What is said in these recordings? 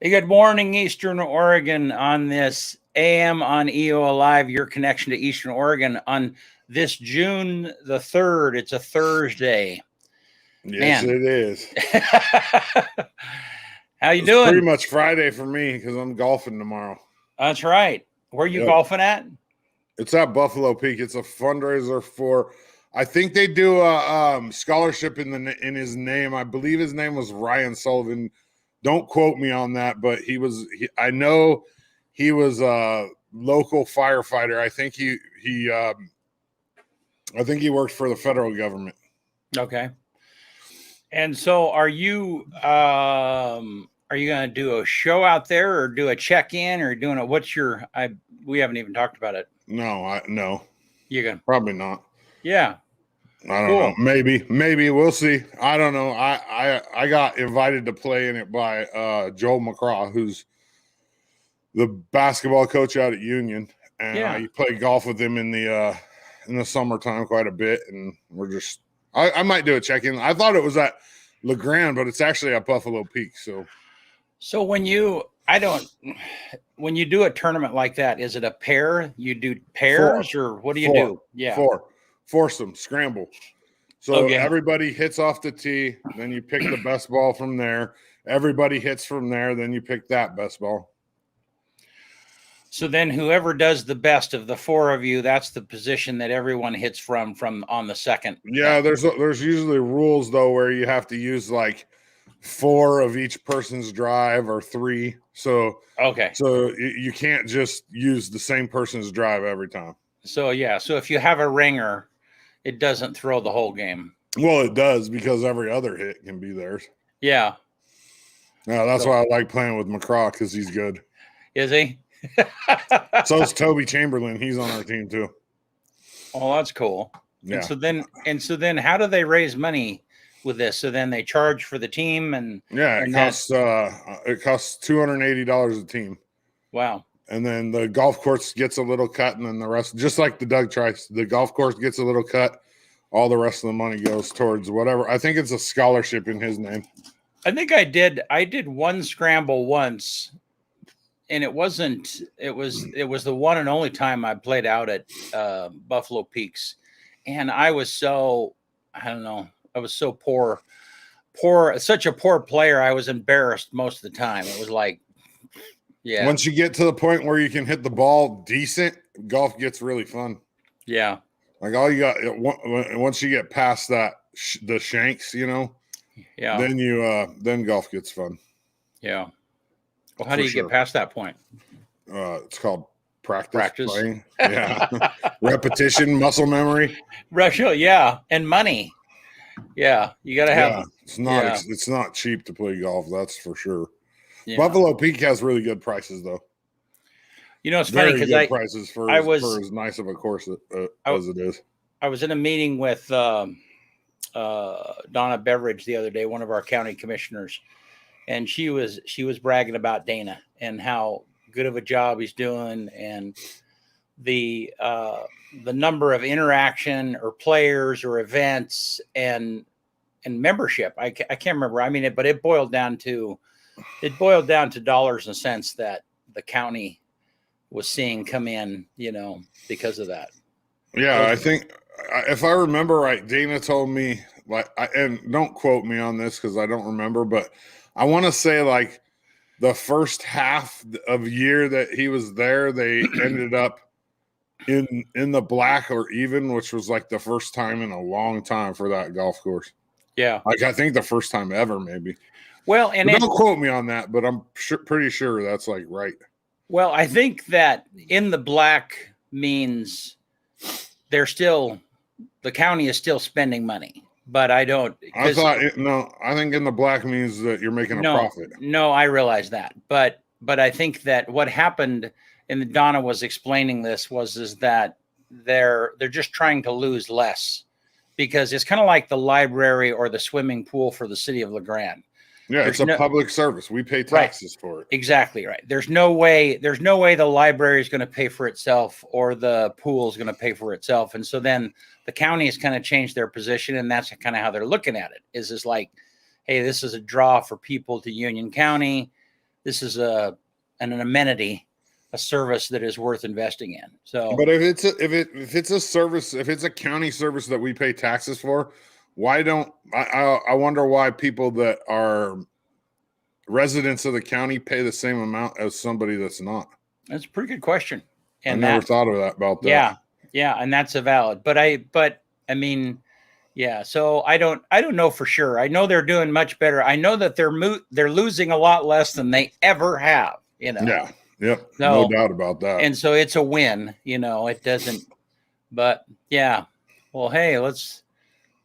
Hey, good morning, Eastern Oregon, on this AM on EOA Live, your connection to Eastern Oregon on this June the 3rd. It's a Thursday. Yes, Man. it is. How you It's pretty doing? much Friday for me because I'm golfing tomorrow. That's right. Where are you Yep. golfing at? It's at Buffalo Peak. It's a fundraiser for, I think they do a scholarship in his name. I believe his name was Ryan Sullivan. Don't quote me on that, but I know he was a local firefighter. I think he worked for the federal government. Okay. And so are you going to do a show out there or do a check-in or doing a we haven't even talked about it. No. You going Probably not. Yeah. I don't know. Maybe we'll see. I don't know. I got invited to play in it by Joel McCraw, who's the basketball coach out at Union, and I play golf with him in the summertime quite a bit. And I might do a check-in. I thought it was at LeGrand, but it's actually at Buffalo Peak. So when you do a tournament like that, is it a pair? You do pairs or what do you do? Yeah. Foursome, scramble. So everybody hits off the tee, then you pick the best ball from there. Everybody hits from there, then you pick that best ball. So then whoever does the best of the four of you, that's the position that everyone hits from on the second. Yeah, there's usually rules though where you have to use like 4 of each person's drive or 3. So you can't just use the same person's drive every time. So if you have a ringer, it doesn't throw the whole game. Well, it does because every other hit can be theirs. Yeah. Yeah, that's why I like playing with McCraw because he's good. Is he? So is Toby Chamberlain. He's on our team too. Oh, that's cool. Yeah. And so then how do they raise money with this? So then they charge for the team it costs $280 a team. Wow. And then the golf course gets a little cut, and then the rest, just like the Doug Trice, the golf course gets a little cut. All the rest of the money goes towards whatever. I think it's a scholarship in his name. I think I did one scramble once, and it was the one and only time I played out at Buffalo Peaks. And I was so poor, such a poor player. I was embarrassed most of the time. It was like, yeah. Once you get to the point where you can hit the ball decent, golf gets really fun. Yeah. Like all you got, once you get past that, the shanks, Yeah. Then golf gets fun. Yeah. Well, how do you get past that point? It's called practice. Playing. Yeah. Repetition, muscle memory. Russia. Yeah. And money. Yeah. You got to have, it's not cheap to play golf. That's for sure. Yeah. Buffalo Peak has really good prices, though. You know, it's funny because prices for as nice of a course as it is. I was in a meeting with Donna Beveridge the other day, one of our county commissioners, and she was bragging about Dana and how good of a job he's doing, and the number of interaction or players or events and membership. I can't remember. I mean, but it boiled down to dollars and cents that the county was seeing come in, because of that. Yeah, I think if I remember right, Dana told me, and don't quote me on this because I don't remember, but I want to say like the first half of year that he was there, they ended up in the black or even, which was like the first time in a long time for that golf course. Yeah. Like I think the first time ever, maybe. Well, and don't quote me on that, but I'm pretty sure that's like right. Well, I think that in the black means the county is still spending money, but I don't. I think in the black means that you're making a profit. No, I realize that, but I think that what happened, and Donna was explaining this, is that they're just trying to lose less, because it's kind of like the library or the swimming pool for the city of LeGrand. Yeah, it's a public service. We pay taxes for it. Exactly right. There's no way the library is going to pay for itself or the pool is going to pay for itself. And so then the county has kind of changed their position, and that's kind of how they're looking at it. Is like, hey, this is a draw for people to Union County. this is an amenity, a service that is worth investing in. So, but if it's a service, if it's a county service that we pay taxes for, why don't I wonder why people that are residents of the county pay the same amount as somebody that's not? That's a pretty good question. And I never thought of that about that. Yeah, and that's a valid. But I mean, yeah. So I don't know for sure. I know they're doing much better. I know that they're losing a lot less than they ever have. Yeah. Yep. So, no doubt about that. And so it's a win. It doesn't. But yeah. Well, hey, let's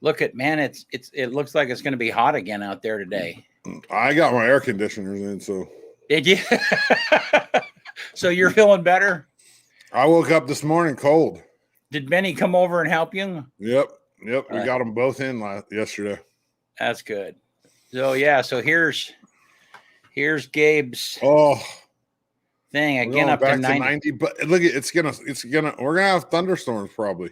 look at, man. It looks like it's going to be hot again out there today. I got my air conditioners in, so. Did you? So you're feeling better? I woke up this morning cold. Did Benny come over and help you? Yep. We got them both in yesterday. That's good. So yeah. So here's Gabe's thing again, up to 90. But look, we're gonna have thunderstorms probably.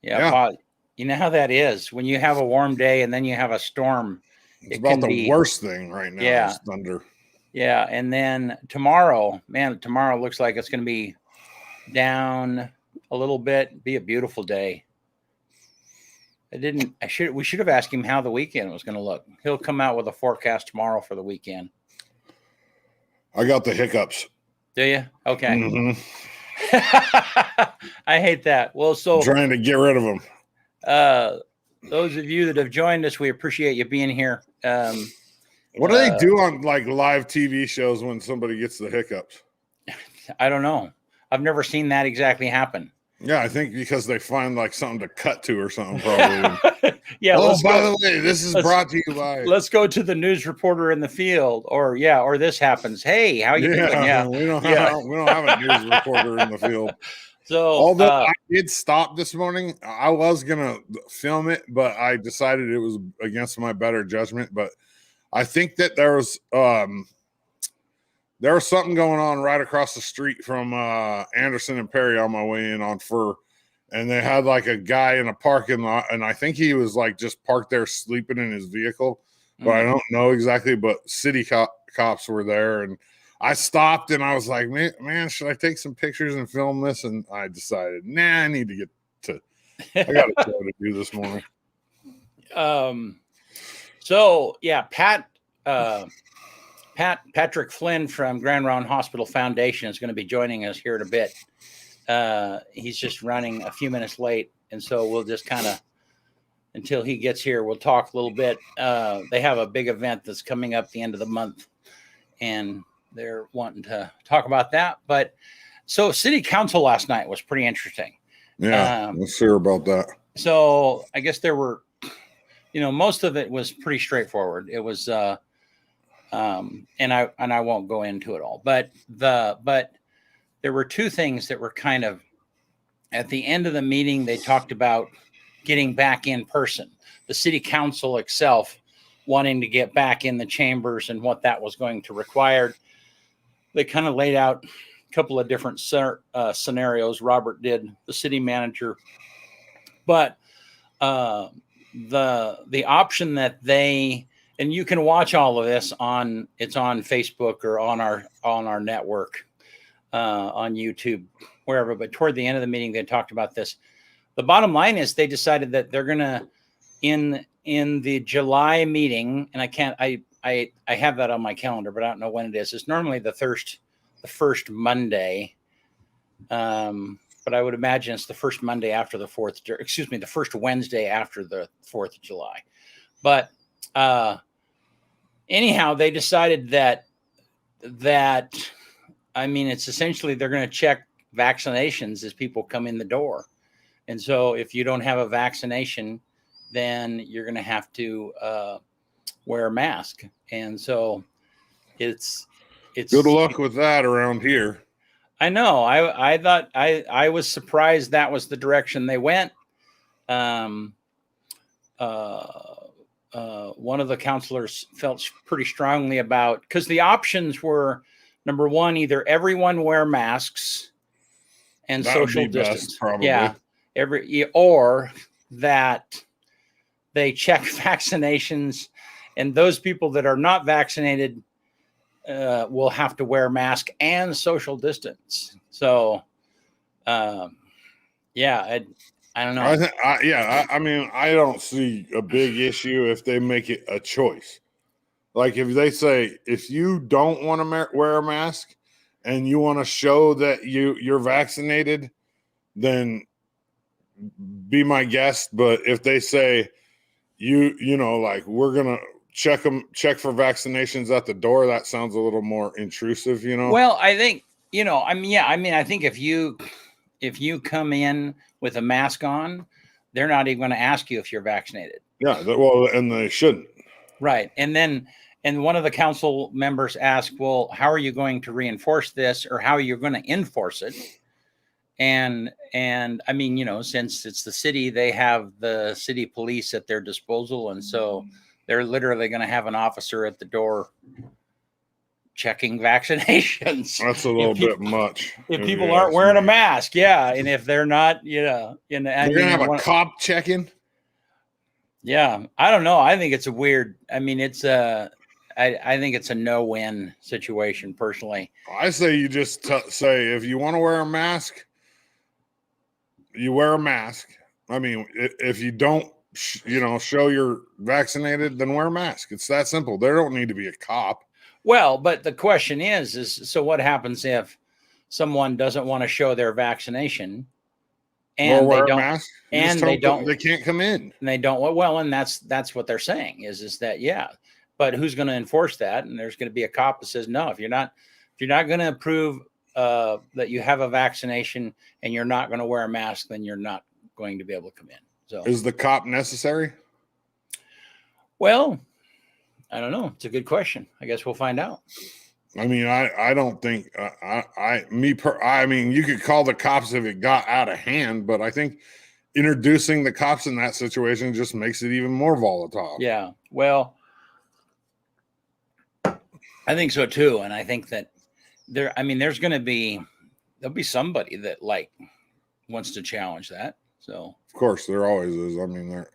Yeah. You know how that is when you have a warm day and then you have a storm. It's about the worst thing right now. Yeah. Is thunder. Yeah, and then tomorrow looks like it's going to be down a little bit. Be a beautiful day. We should have asked him how the weekend was going to look. He'll come out with a forecast tomorrow for the weekend. I got the hiccups. Do you? Okay. Mm-hmm. I hate that. Well, so I'm trying to get rid of them. Those of you that have joined us, we appreciate you being here. What do they do on like live TV shows when somebody gets the hiccups? I don't know. I've never seen that exactly happen. Yeah, I think because they find like something to cut to or something probably. Yeah. Oh, by the way, this is brought to you by. Let's go to the news reporter in the field, or this happens. Hey, how you doing? Yeah, we don't have a news reporter in the field. So, although I did stop this morning, I was gonna film it, but I decided it was against my better judgment. But I think that there was something going on right across the street from Anderson and Perry on my way in on Fur, and they had like a guy in a parking lot, and I think he was like just parked there sleeping in his vehicle, but I don't know exactly. But city cops were there, and I stopped and I was like, man, should I take some pictures and film this? And I decided, I need to I got a show to do this morning. So yeah, Patrick Flynn from Grand Round Hospital Foundation is going to be joining us here in a bit. He's just running a few minutes late, and so we'll just kind of, until he gets here, we'll talk a little bit. They have a big event that's coming up the end of the month, and they're wanting to talk about that. But so city council last night was pretty interesting. Yeah, let's hear about that. So I guess there were, most of it was pretty straightforward. It was, and I won't go into it all, but there were two things that were kind of at the end of the meeting. They talked about getting back in person, the city council itself wanting to get back in the chambers and what that was going to require. They kind of laid out a couple of different scenarios. Robert did, the city manager, but the option that and you can watch all of this on Facebook or on our network, on YouTube, wherever. But toward the end of the meeting, they talked about this. The bottom line is they decided that they're going to, in the July meeting, and I have that on my calendar, but I don't know when it is. It's normally the first Monday. But I would imagine it's the first Monday after the the first Wednesday after the 4th of July. But anyhow, they decided that it's essentially they're going to check vaccinations as people come in the door. And so if you don't have a vaccination, then you're going to have to wear a mask. And so it's good luck with that around here. I know. I thought I was surprised that was the direction they went. One of the counselors felt pretty strongly about, because the options were, number one, either everyone wear masks and that social would be distance. Best, probably. Yeah. Or that they check vaccinations, and those people that are not vaccinated will have to wear a mask and social distance. So, yeah, I don't know. I mean, I don't see a big issue if they make it a choice. Like if they say, if you don't want to wear a mask and you want to show that you're vaccinated, then be my guest. But if they say like we're going to check for vaccinations at the door, that sounds a little more intrusive, Well, I think, I think if you come in with a mask on, they're not even going to ask you if you're vaccinated. Yeah, well, and they shouldn't. Right. And one of the council members asked, well, how are you going to reinforce this, or how are you going to enforce it? And I mean, since it's the city, they have the city police at their disposal. And so they're literally going to have an officer at the door checking vaccinations. That's a little bit much. If people aren't wearing a mask. Yeah. And if they're not, they're going to have a cop checking. Yeah. I don't know. I think it's a weird, I mean, I think it's a no-win situation personally. I say you just say, if you want to wear a mask, you wear a mask. I mean, if you don't, show you're vaccinated, then wear a mask. It's that simple. There don't need to be a cop. Well, but the question is so what happens if someone doesn't want to show their vaccination and they don't, mask? And they don't, they can't come in, and they don't. Well, and that's what they're saying is that, yeah, but who's going to enforce that? And there's going to be a cop that says, no, if you're not going to prove that you have a vaccination and you're not going to wear a mask, then you're not going to be able to come in. So is the cop necessary? Well, I don't know. It's a good question. I guess we'll find out. I mean, I don't think I mean, you could call the cops if it got out of hand, but I think introducing the cops in that situation just makes it even more volatile. Yeah. Well, I think so too. And I think that there's going to there'll be somebody that wants to challenge that. So of course there always is. I mean, there's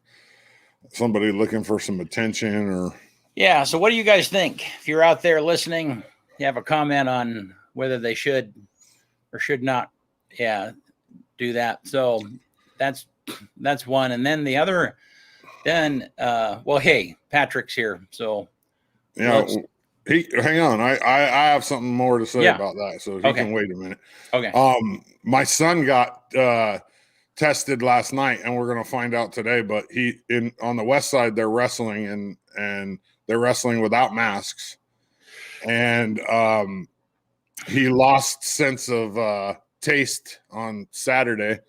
somebody looking for some attention or. Yeah. So what do you guys think? If you're out there listening, you have a comment on whether they should or should not. Yeah. Do that. So that's one. And then the other, well, hey, Patrick's here. So yeah. Hang on. I have something more to say about that. So he can wait a minute. Okay. My son got tested last night, and we're gonna find out today. But on the west side, they're wrestling and they're wrestling without masks, and he lost sense of taste on Saturday,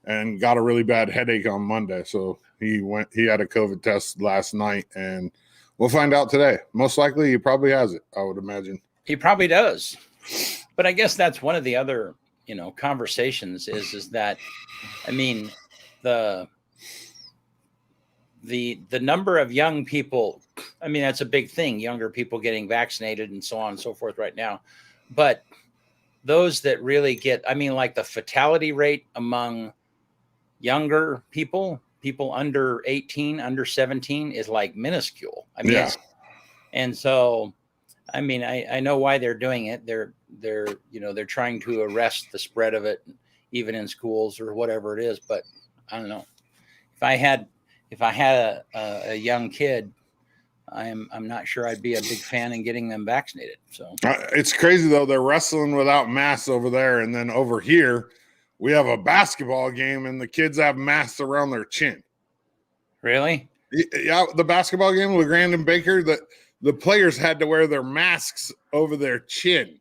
and got a really bad headache on Monday. So he had a COVID test last night, and we'll find out today. Most likely, he probably has it, I would imagine. He probably does. But I guess that's one of the other, conversations is that, I mean, the number of young people, I mean, that's a big thing, younger people getting vaccinated and so on and so forth right now. But those that really get, I mean, like the fatality rate among younger people under 18, under 17 is minuscule. I mean, and so, I mean, I know why they're doing it. They're trying to arrest the spread of it, even in schools or whatever it is. But I don't know. If I had a young kid, I'm not sure I'd be a big fan in getting them vaccinated. So it's crazy though. They're wrestling without masks over there, and then over here, we have a basketball game and the kids have masks around their chin. Really? Yeah, the basketball game with Grand and Baker, the players had to wear their masks over their chin.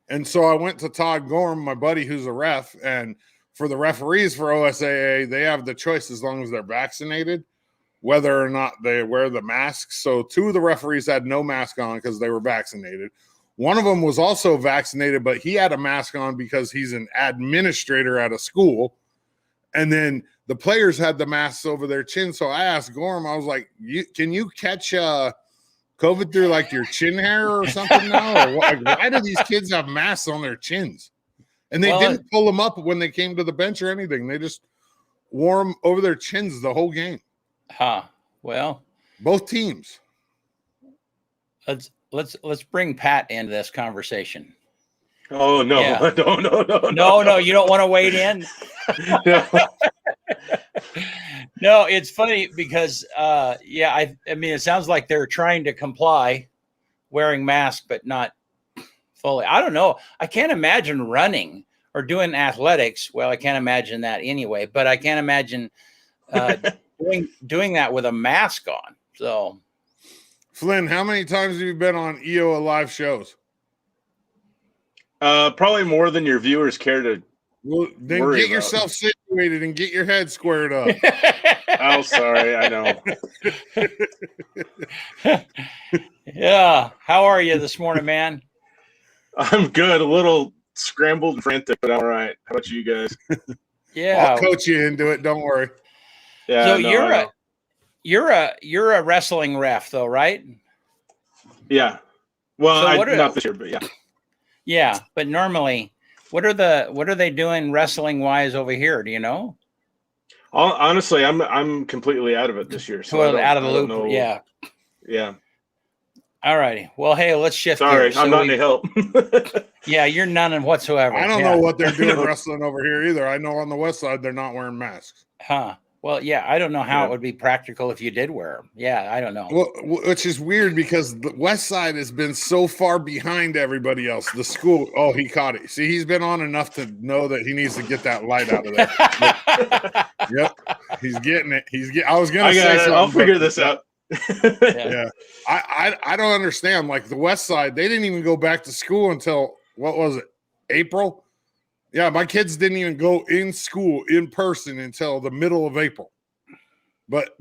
And so I went to Todd Gorm, my buddy who's a ref, and for the referees for OSAA, they have the choice as long as they're vaccinated, whether or not they wear the masks. So two of the referees had no mask on because they were vaccinated. One of them was also vaccinated, but he had a mask on because he's an administrator at a school. And then the players had the masks over their chin. So I asked Gorm, I was like, can you catch COVID through your chin hair or something now? Or why do these kids have masks on their chins? And they didn't pull them up when they came to the bench or anything. They just wore them over their chins the whole game. Well, both teams. let's bring Pat into this conversation. Oh no, Yeah. no, you don't want to wade in. No. No, it's funny because I mean it sounds like they're trying to comply wearing masks, but not fully. I don't know. I can't imagine running or doing athletics. Well, I can't imagine that anyway, but I can't imagine doing that with a mask on. So, Flynn, how many times have you been on EOA live shows? Probably more than your viewers care to. Well, then worry get about. yourself situated and get your head squared up. Oh, sorry, I know. Yeah. How are you this morning, man? I'm good. A little scrambled and frantic, but all right. How about you guys? Yeah. I'll coach you into it. Don't worry. Yeah. So no, you're a wrestling ref though, right? Yeah. Well, So not this year, but yeah. Yeah, but normally, what are they doing wrestling wise over here? Do you know? Honestly, I'm completely out of it this year. So Out of the loop. know. Yeah. Yeah. All righty. Well, hey, let's shift. Sorry, gears. I'm not any help. Yeah, you're none whatsoever. I don't know what they're doing wrestling over here either. I know on the west side they're not wearing masks. Huh. Well, yeah, I don't know how it would be practical if you did wear them. Yeah, I don't know. Well, which is weird because the west side has been so far behind everybody else. The school, oh, he caught it. See, he's been on enough to know that he needs to get that light out of there. Yep, he's getting it. I was gonna say something. I'll figure this out. Yeah. I don't understand. Like the west side, they didn't even go back to school until what was it? April? Yeah, my kids didn't even go in school in person until the middle of April. But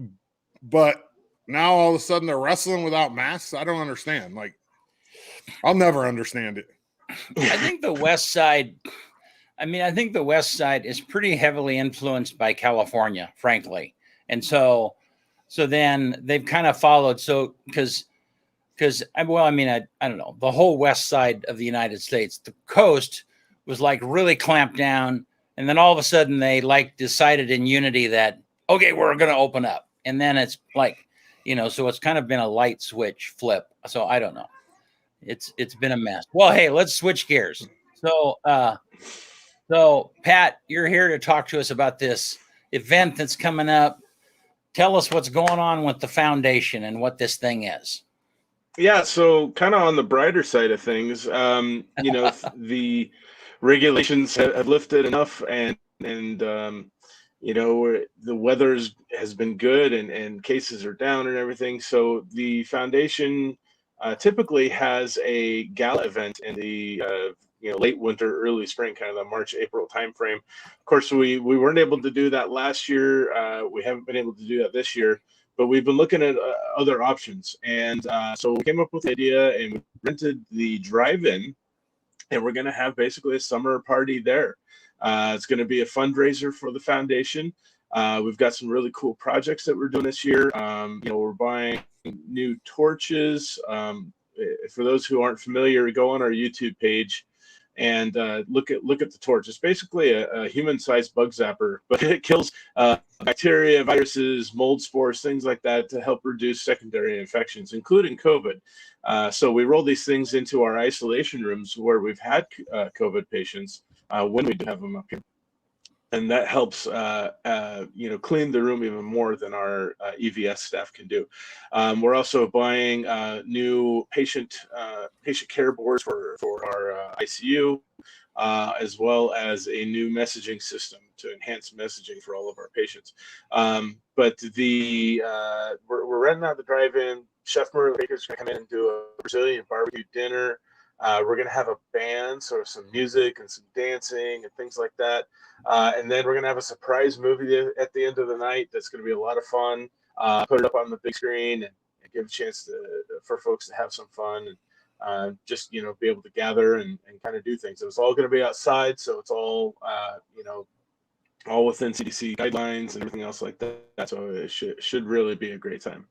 now all of a sudden they're wrestling without masks. I don't understand. Like, I'll never understand it. I think the west side is pretty heavily influenced by California, frankly. And so then they've kind of followed. So because I don't know, the whole west side of the United States, the coast was like really clamped down. And then all of a sudden they like decided in unity that, okay, we're going to open up. And then it's like, so it's kind of been a light switch flip. So I don't know. It's been a mess. Well, hey, let's switch gears. So Pat, you're here to talk to us about this event that's coming up. Tell us what's going on with the foundation and what this thing is. Yeah, so kind of on the brighter side of things, the regulations have lifted enough, and the weather has been good, and cases are down and everything. So the foundation typically has a gala event in the late winter, early spring, kind of the March, April timeframe. Of course, we weren't able to do that last year. We haven't been able to do that this year, but we've been looking at other options. And so we came up with the idea, and we rented the drive-in, and we're going to have basically a summer party there. It's going to be a fundraiser for the foundation. We've got some really cool projects that we're doing this year. We're buying new torches. For those who aren't familiar, go on our YouTube page and look at the torch. It's basically a human-sized bug zapper, but it kills bacteria, viruses, mold spores, things like that, to help reduce secondary infections, including COVID. So we roll these things into our isolation rooms where we've had COVID patients when we do have them up here. And that helps, clean the room even more than our EVS staff can do. We're also buying new patient care boards for our ICU, as well as a new messaging system to enhance messaging for all of our patients. But we're renting out the drive-in. Chef Murray Baker's going to come in and do a Brazilian barbecue dinner. We're going to have a band, sort of some music and some dancing and things like that. And then we're going to have a surprise movie at the end of the night that's going to be a lot of fun. Put it up on the big screen and give a chance for folks to have some fun and just, be able to gather and kind of do things. It's all going to be outside, so it's all, all within CDC guidelines and everything else like that. So it should really be a great time.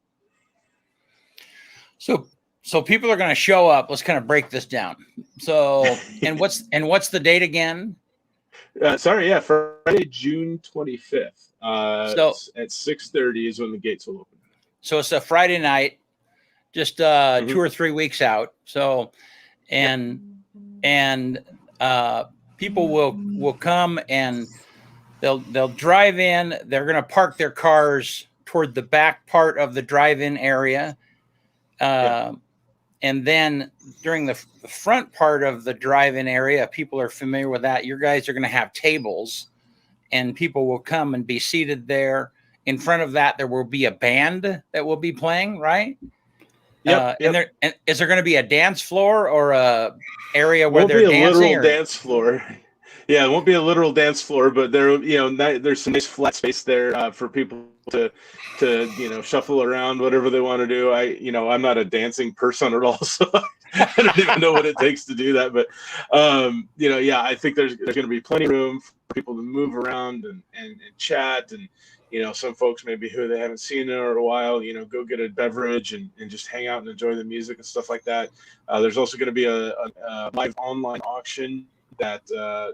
So people are going to show up. Let's kind of break this down. So, and what's the date again? Friday, June 25th. So at 6:30 is when the gates will open. So it's a Friday night, just Mhm. 2 or 3 weeks out. So, and people will come and they'll drive in. They're going to park their cars toward the back part of the drive-in area. And then during the front part of the drive-in area, people are familiar with that. Your guys are going to have tables, and people will come and be seated there. In front of that, there will be a band that will be playing, right? Yep. And is there going to be a dance floor or a area where Won't they're be a dancing? literal dance floor. Yeah, it won't be a literal dance floor, but there's some nice flat space there for people to shuffle around, whatever they want to do. I'm not a dancing person at all, so I don't even know what it takes to do that. But I think there's going to be plenty of room for people to move around and chat, and some folks maybe who they haven't seen in a while, go get a beverage and just hang out and enjoy the music and stuff like that. There's also going to be a live online auction that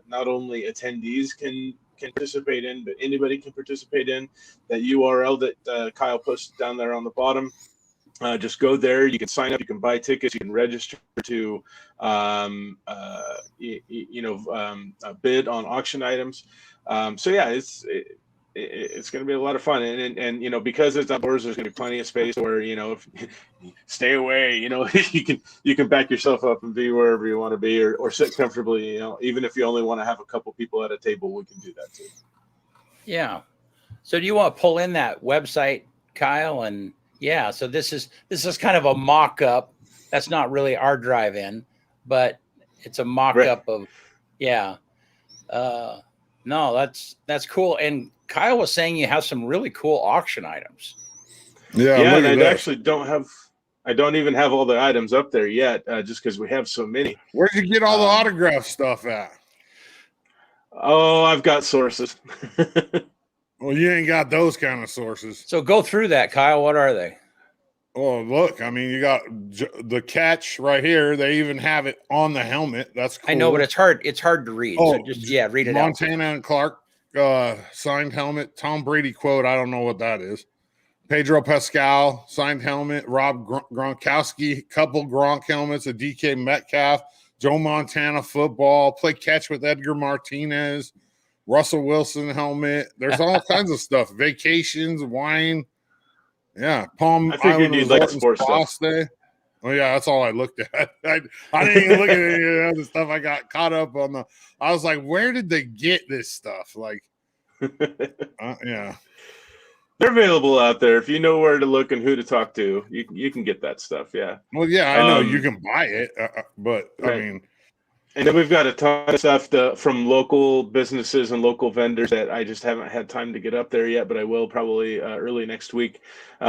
not only attendees can participate in, but anybody can participate in. That URL that Kyle posted down there on the bottom. Just go there. You can sign up. You can buy tickets. You can register to bid on auction items. It's going to be a lot of fun, and because it's outdoors, there's going to be plenty of space where if stay away, you can back yourself up and be wherever you want to be, or sit comfortably. Even if you only want to have a couple people at a table, we can do that too. Yeah. So do you want to pull in that website, Kyle? And yeah, so this is kind of a mock-up. That's not really our drive-in, but it's a mock-up of no, that's cool. And Kyle was saying you have some really cool auction items. Yeah, and I don't even have all the items up there yet, just because we have so many. Where'd you get all the autograph stuff at? Oh, I've got sources. Well, you ain't got those kind of sources. So go through that, Kyle. What are they? Oh, look, I mean, you got the catch right here. They even have it on the helmet. That's cool. I know, but it's hard to read. Oh, so just read it Montana out. and Clark signed helmet. Tom Brady quote. I don't know what that is. Pedro Pascal signed helmet. Rob Gronkowski, couple Gronk helmets. A DK Metcalf. Joe Montana football. Play catch with Edgar Martinez. Russell Wilson helmet. There's all kinds of stuff. Vacations, wine. Yeah, Palm Island Resort and Spa Stay. Oh yeah, that's all I looked at. I didn't even look at any of the other stuff. I got caught up on I was like, where did they get this stuff? Like, yeah, they're available out there. If you know where to look and who to talk to, you can get that stuff. Yeah. Well, yeah, I know you can buy it, but right. I mean. And then we've got a ton of stuff from local businesses and local vendors that I just haven't had time to get up there yet, but I will probably early next week.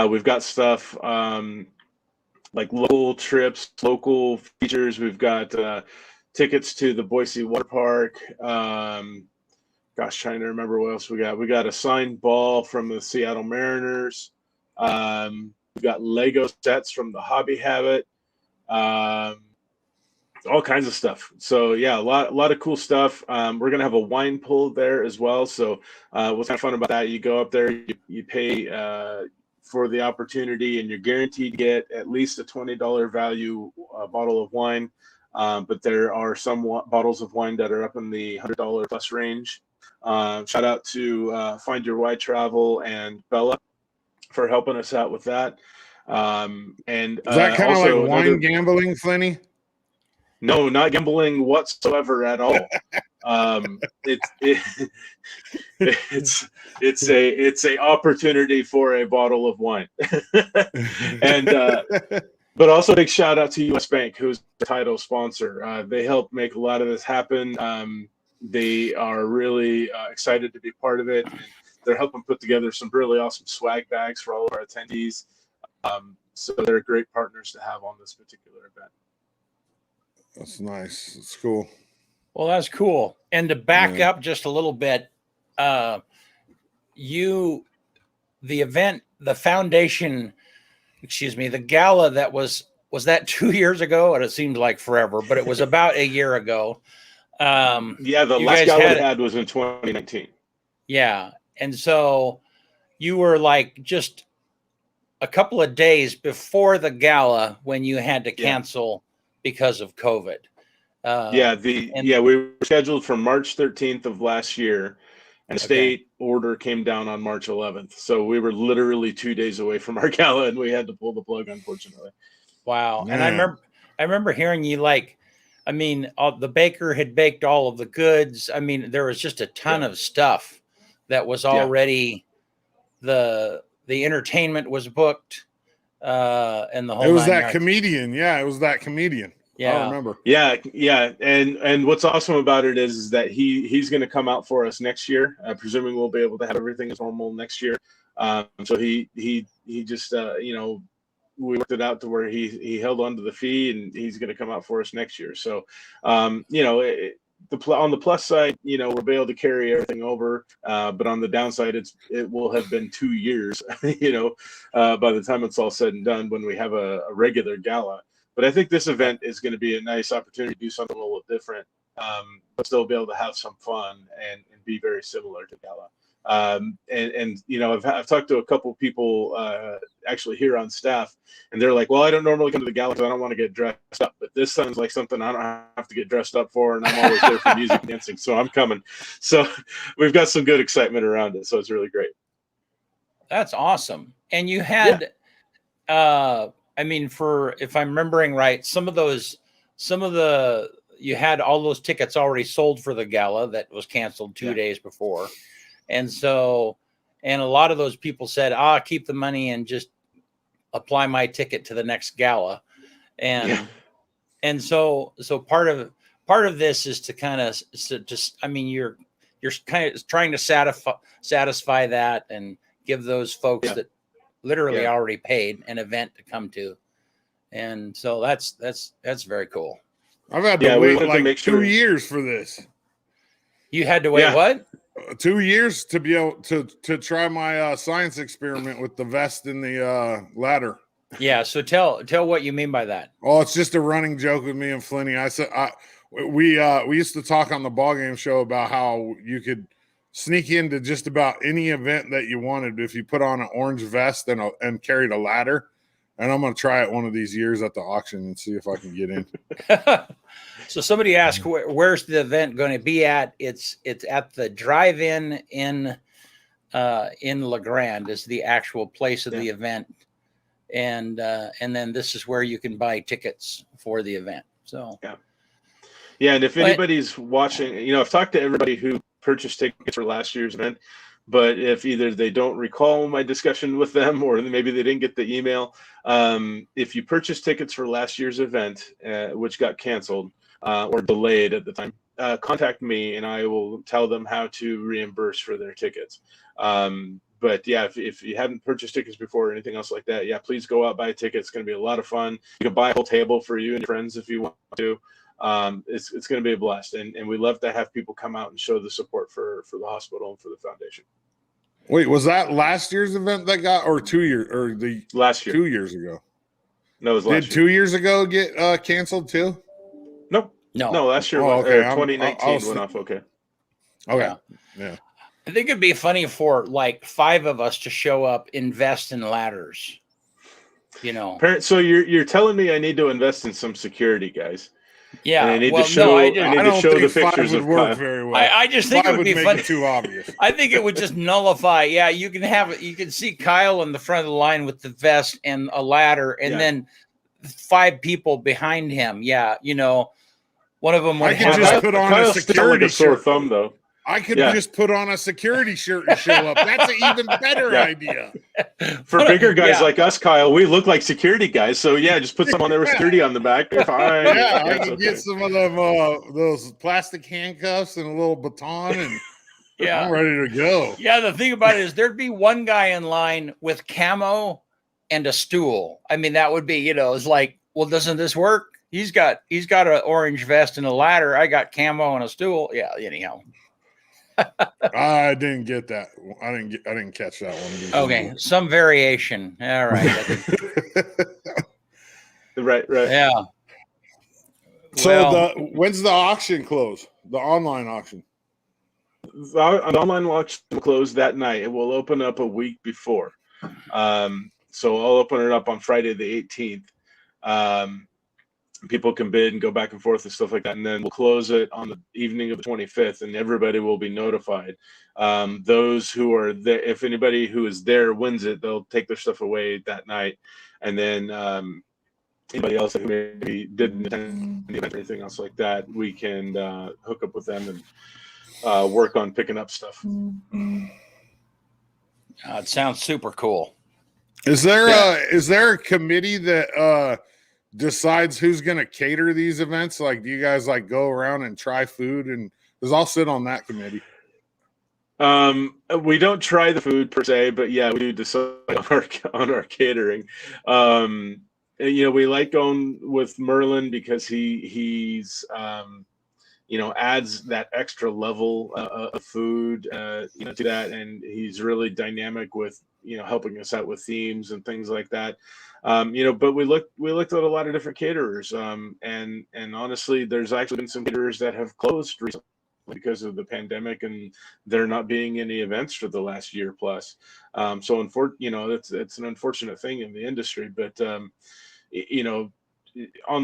We've got stuff like local trips, local features. We've got tickets to the Boise Water Park. Trying to remember what else we got. We got a signed ball from the Seattle Mariners. We've got Lego sets from the Hobby Habit. All kinds of stuff. So yeah, a lot of cool stuff. We're gonna have a wine pull there as well. So what's kind of fun about that? You go up there, you pay for the opportunity, and you're guaranteed to get at least a $20 value bottle of wine. But there are some bottles of wine that are up in the $100 plus range. Shout out to Find Your Wine Travel and Bella for helping us out with that. And is that kind of like wine gambling, Flinny? No, not gambling whatsoever at all. It's a opportunity for a bottle of wine, and but also a big shout out to US Bank, who's the title sponsor. They help make a lot of this happen. They are really excited to be part of it. And they're helping put together some really awesome swag bags for all of our attendees. So they're great partners to have on this particular event. That's nice. It's cool. Well, that's cool. And to back up just a little bit, the event, the foundation, the gala that was that 2 years ago? And it seemed like forever, but it was about a year ago. The last gala we had was in 2019. Yeah. And so you were like just a couple of days before the gala when you had to cancel because of COVID. We were scheduled for March 13th of last year, and the state order came down on March 11th. So we were literally 2 days away from our gala, and we had to pull the plug, unfortunately. Wow. Man. And I remember hearing you the baker had baked all of the goods. I mean, there was just a ton of stuff that was already the entertainment was booked, and the whole. It was that comedian. Yeah, it was that comedian. Yeah. I remember. Yeah. And what's awesome about it is that he's going to come out for us next year. Presuming we'll be able to have everything as normal next year. So he just we worked it out to where he held on to the fee, and he's going to come out for us next year. So on the plus side, we'll be able to carry everything over. But on the downside, it will have been 2 years, by the time it's all said and done when we have a regular gala. But I think this event is going to be a nice opportunity to do something a little different, but still be able to have some fun and be very similar to gala. I've talked to a couple people actually here on staff, and they're like, well, I don't normally come to the gala because I don't want to get dressed up, but this sounds like something I don't have to get dressed up for, and I'm always there for music and dancing, so I'm coming. So we've got some good excitement around it, so it's really great. That's awesome. And you had if I'm remembering right, you had all those tickets already sold for the gala that was canceled 2 days before. And a lot of those people said, keep the money and just apply my ticket to the next gala. And so part of this is to kind of you're kind of trying to satisfy that and give those folks that literally already paid an event to come to. And so that's very cool. I've had to wait like 2 years for this. You had to wait what? 2 years to be able to try my science experiment with the vest and the ladder. Yeah. So tell what you mean by that. Oh, it's just a running joke with me and Flinny. I said we used to talk on the ball game show about how you could sneak into just about any event that you wanted if you put on an orange vest and carried a ladder. And I'm going to try it one of these years at the auction and see if I can get in. So somebody asked, where's the event going to be at? It's at the drive-in in La Grande is the actual place of the event. And then this is where you can buy tickets for the event. So and if anybody's watching, I've talked to everybody who purchased tickets for last year's event, but if either they don't recall my discussion with them or maybe they didn't get the email, if you purchased tickets for last year's event, which got canceled or delayed at the time, contact me and I will tell them how to reimburse for their tickets. But if you haven't purchased tickets before or anything else like that, please go out, buy a ticket. It's going to be a lot of fun. You can buy a whole table for you and your friends if you want to. It's going to be a blast, and we love to have people come out and show the support for the hospital and for the foundation. Wait, was that last year's event that got, or 2 years, or the last year? 2 years ago. No, it was last year. Did 2 years ago get canceled too? No, last year. 2019 went off. Okay. Yeah. I think it'd be funny for like 5 of us to show up, invest in ladders. So you're telling me I need to invest in some security, guys? Yeah, and I need to show. I need to show the pictures would of work very well. I just think it would be fun. Too obvious. I think it would just nullify. Yeah, you can see Kyle in the front of the line with the vest and a ladder, and then 5 people behind him. Yeah, one of them would have just put on a security sore thumb though. I could just put on a security shirt and show up. That's an even better idea. For bigger guys like us, Kyle, we look like security guys. So just put some on there with security on the back. Fine. I can get some of them those plastic handcuffs and a little baton, and I'm ready to go. Yeah, the thing about it is there'd be one guy in line with camo and a stool. I mean, that would be, it's like, well, doesn't this work? He's got an orange vest and a ladder. I got camo and a stool. Yeah, anyhow. I didn't get that. I didn't catch that one. Okay, some variation. All right. right. Yeah. So when's the auction close? The online auction. The online auction will close that night. It will open up a week before. So I'll open it up on Friday the 18th. People can bid and go back and forth and stuff like that, and then we'll close it on the evening of the 25th, and everybody will be notified. Those who are there, if anybody who is there wins it, they'll take their stuff away that night, and then anybody else that maybe didn't attend the event or anything else like that, we can hook up with them and work on picking up stuff. It sounds super cool. Is there a committee that decides who's going to cater these events? Like, do you guys like go around and try food? And because I'll sit on that committee. We don't try the food per se, but yeah, we do decide on our catering. We like going with Merlin because he's adds that extra level of food to that, and he's really dynamic with helping us out with themes and things like that. But we looked at a lot of different caterers, and honestly, there's actually been some caterers that have closed recently because of the pandemic, and there not being any events for the last year plus. So it's an unfortunate thing in the industry, but on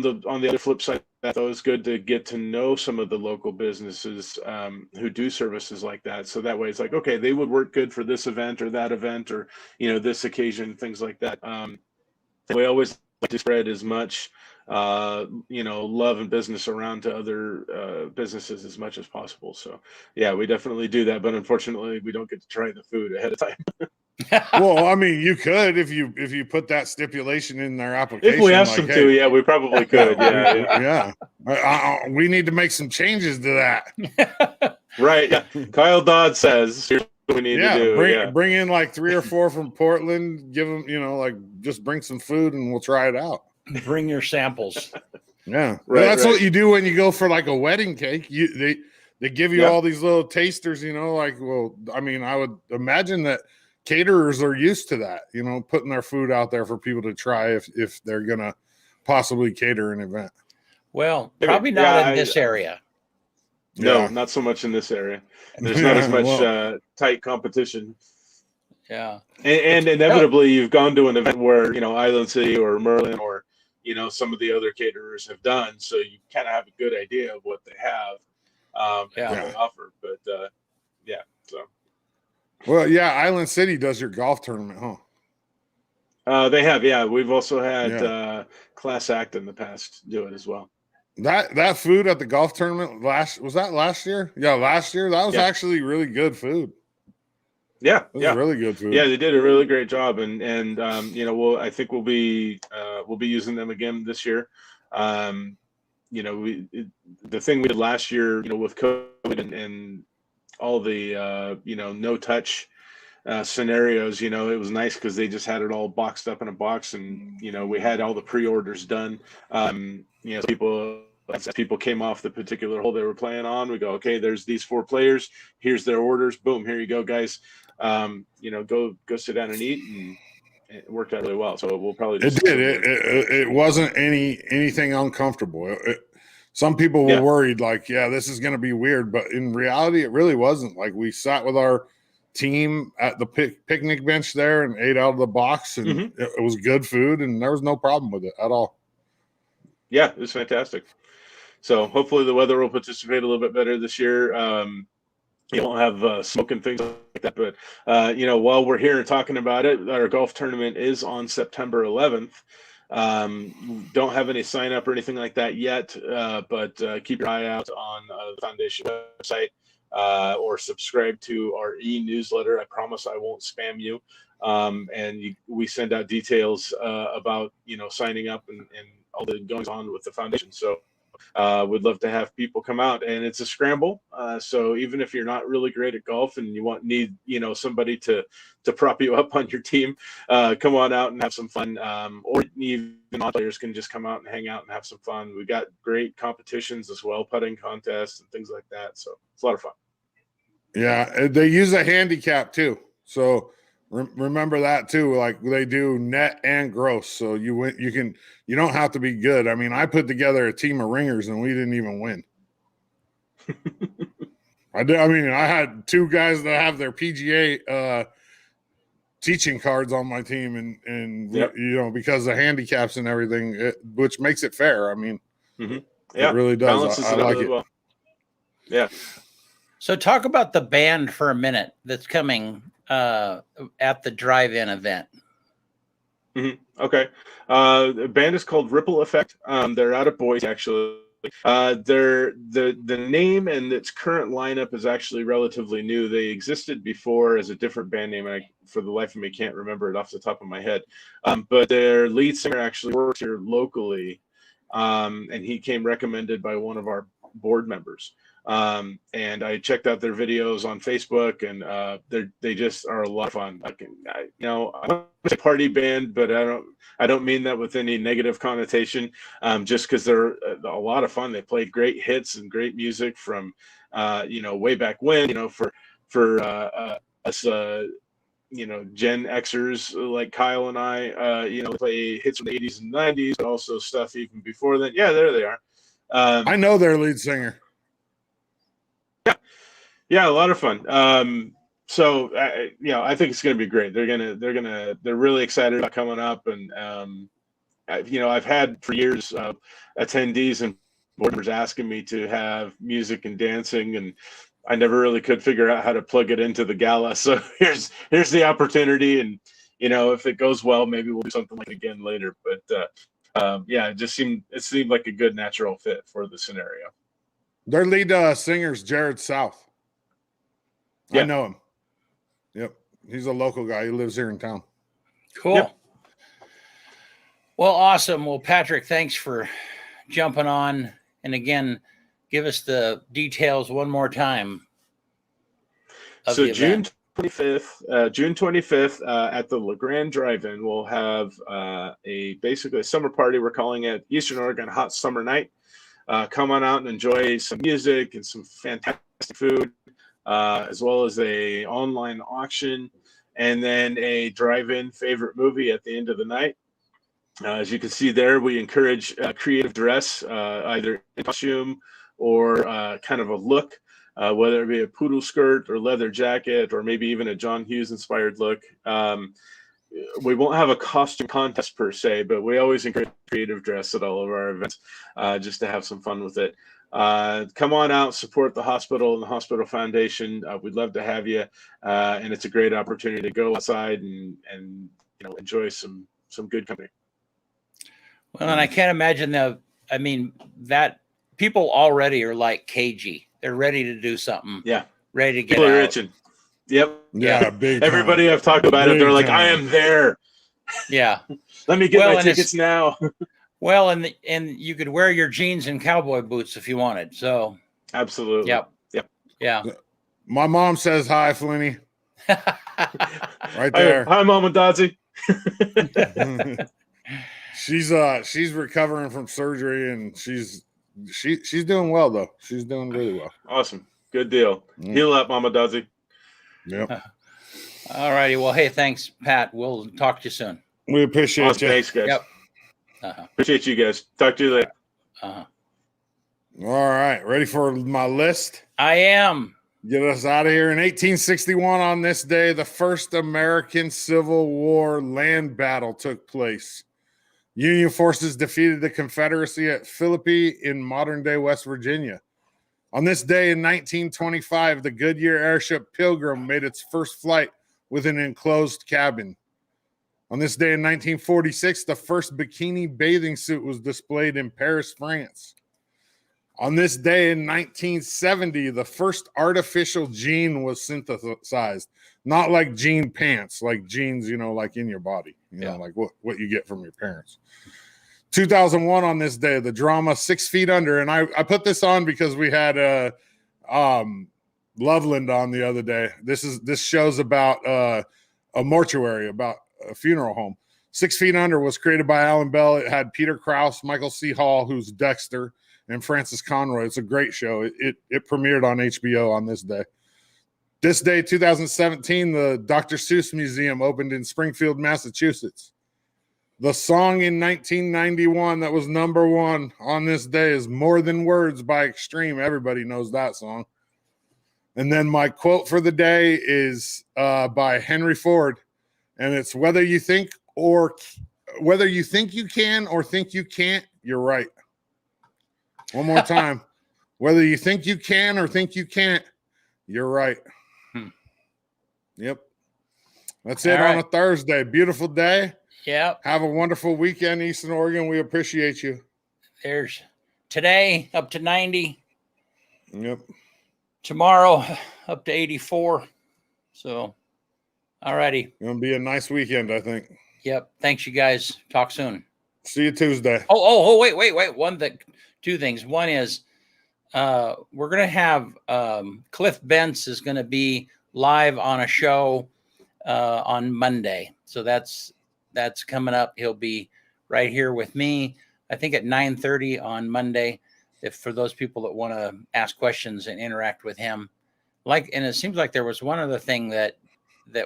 the other flip side, that though, it's good to get to know some of the local businesses who do services like that. So that way, it's like, okay, they would work good for this event or that event, or this occasion, things like that. We always like to spread as much love and business around to other businesses as much as possible. So yeah, we definitely do that, but unfortunately, we don't get to try the food ahead of time. Well, I mean, you could if you put that stipulation in their application. If we asked them to, yeah, we probably could. Yeah. We need to make some changes to that. Right. Yeah. Kyle Dodd says, here's what we need to do. Bring in like 3 or 4 from Portland. Give them, just bring some food and we'll try it out. Bring your samples. Yeah. That's what you do when you go for like a wedding cake. They give you all these little tasters. I would imagine that caterers are used to that, putting their food out there for people to try if they're going to possibly cater an event. Well, probably not in this area. No, not so much in this area. There's not as much tight competition. Yeah. And inevitably, you've gone to an event where, Island City or Merlin or, some of the other caterers have done. So you kind of have a good idea of what they have and what they offer. But, so. Well, yeah, Island City does your golf tournament, huh? They have, yeah. We've also had Class Act in the past do it as well. That food at the golf tournament was that last year? Yeah, last year. That was actually really good food. Yeah, it was really good food. Yeah, they did a really great job, and I think we'll be using them again this year. The thing we did last year, with COVID and all the no touch scenarios, it was nice because they just had it all boxed up in a box, and we had all the pre-orders done. People came off the particular hole they were playing on. We go, okay, there's these 4 players. Here's their orders. Boom, here you go, guys. Go sit down and eat, and it worked out really well. So we'll probably just it wasn't anything uncomfortable. Some people were worried, like, this is going to be weird, but in reality, it really wasn't. Like, we sat with our team at the picnic bench there and ate out of the box, and it was good food, and there was no problem with it at all. Yeah, it was fantastic. So hopefully the weather will participate a little bit better this year. You won't have smoke and things like that, but while we're here and talking about it, our golf tournament is on September 11th. Don't have any sign up or anything like that yet, but keep your eye out on the foundation website or subscribe to our e-newsletter. I promise I won't spam you. We send out details about signing up and all the goings on with the foundation. So we'd love to have people come out, and it's a scramble. So even if you're not really great at golf and you need somebody to prop you up on your team, come on out and have some fun. Or even non-players can just come out and hang out and have some fun. We got great competitions as well, putting contests and things like that. So it's a lot of fun. Yeah, they use a handicap too. So remember that too. Like, they do net and gross. So you don't have to be good. I mean, I put together a team of ringers and we didn't even win. I had 2 guys that have their PGA teaching cards on my team, and Yep. you know, because of handicaps and everything, which makes it fair. I mean, Yeah, it really does. balances I it out like really it. well. Yeah. So talk about the band for a minute that's coming at the drive-in event. Okay. The band is called Ripple Effect. They're out of Boise, actually. The name and its current lineup is actually relatively new. They existed before as a different band name. I, for the life of me, can't remember it off the top of my head. But their lead singer actually works here locally, and he came recommended by one of our board members. And I checked out their videos on Facebook, and they just are a lot of fun. I'm a party band, but I don't mean that with any negative connotation. Just because they're a lot of fun. They play great hits and great music from way back when. For us Gen Xers like Kyle and I, play hits from the 80s and 90s, but also stuff even before then. Yeah, there they are. I know their lead singer. Yeah, a lot of fun. So I think it's going to be great. They're really excited about coming up, and I've had for years attendees and board members asking me to have music and dancing, and I never really could figure out how to plug it into the gala. So here's the opportunity, and if it goes well, maybe we'll do something like it again later. But it seemed like a good natural fit for the scenario. Their lead singer's Jared South. Yeah. I know him. Yep. He's a local guy. He lives here in town. Cool. Yep. Well, awesome. Well, Patrick, thanks for jumping on. And again, give us the details one more time. So June 25th at the LeGrand Drive-In, we'll have basically a summer party. We're calling it Eastern Oregon Hot Summer Night. Come on out and enjoy some music and some fantastic food, as well as a online auction, and then a drive-in favorite movie at the end of the night. As you can see there, we encourage creative dress, either in costume or kind of a look, whether it be a poodle skirt or leather jacket, or maybe even a John Hughes inspired look. We won't have a costume contest per se, but we always encourage creative dress at all of our events, just to have some fun with it. Come on out, support the hospital and the hospital foundation. We'd love to have you, and it's a great opportunity to go outside and enjoy some good company. Well, and I can't imagine that people already are like cagey. They're ready to do something. Yeah, ready to get people are out. itching. Yep. Yeah, big time. Everybody I've talked about it, they're like, I am there. Yeah. Let me get my tickets now. Well, and you could wear your jeans and cowboy boots if you wanted. So absolutely. Yep. Yeah. My mom says hi, Flinny. Right there. Hi, Mama Dodzy. She's recovering from surgery, and she's doing well though. She's doing really well. Awesome. Good deal. Heal up, Mama Dodzy. Yep. All righty. Well, hey, thanks, Pat. We'll talk to you soon. We appreciate you. Thanks, guys. Yep. Appreciate you guys. Talk to you later. All right. Ready for my list? I am. Get us out of here. In 1861, on this day, the first American Civil War land battle took place. Union forces defeated the Confederacy at Philippi in modern-day West Virginia. On this day in 1925, the Goodyear airship Pilgrim made its first flight with an enclosed cabin. On this day in 1946, the first bikini bathing suit was displayed in Paris, France. On this day in 1970, the first artificial gene was synthesized. Not like jean pants, like jeans, like in your body, like what you get from your parents. 2001, on this day, the drama 6 Feet Under. And I put this on because we had Loveland on the other day. This show's about a mortuary, about a funeral home. 6 Feet Under was created by Alan Bell. It had Peter Krause, Michael C. Hall, who's Dexter, and Francis Conroy. It's a great show. It premiered on HBO on this day. This day, 2017, the Dr. Seuss Museum opened in Springfield, Massachusetts. The song in 1991 that was number one on this day is More Than Words by Extreme. Everybody knows that song. And then my quote for the day is by Henry Ford. And it's whether you think you can or think you can't, you're right. One more time. Whether you think you can or think you can't, you're right. Yep. That's it on a Thursday. Beautiful day. Yep. Have a wonderful weekend, Eastern Oregon. We appreciate you. There's today up to 90. Yep. Tomorrow up to 84. So, all righty. Gonna be a nice weekend, I think. Yep. Thanks, you guys. Talk soon. See you Tuesday. Wait. Two things. One is we're gonna have Cliff Bentz is gonna be live on a show on Monday. So that's coming up. He'll be right here with me, I think at 9:30 on Monday. If for those people that want to ask questions and interact with him, and it seems like there was one other thing that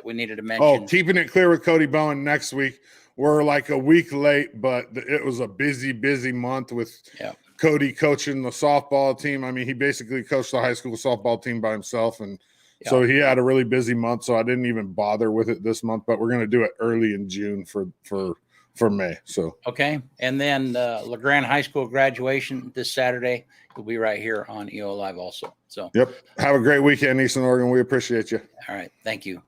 we needed to mention. Oh, keeping it clear with Cody Bowen next week. We're like a week late, but it was a busy month with Cody coaching the softball team. I mean, he basically coached the high school softball team by himself, and so he had a really busy month. So I didn't even bother with it this month, but we're going to do it early in June for May. So okay, and then LeGrand High School graduation this Saturday will be right here on EOA Live also. So yep, have a great weekend, Eastern Oregon. We appreciate you. All right, thank you.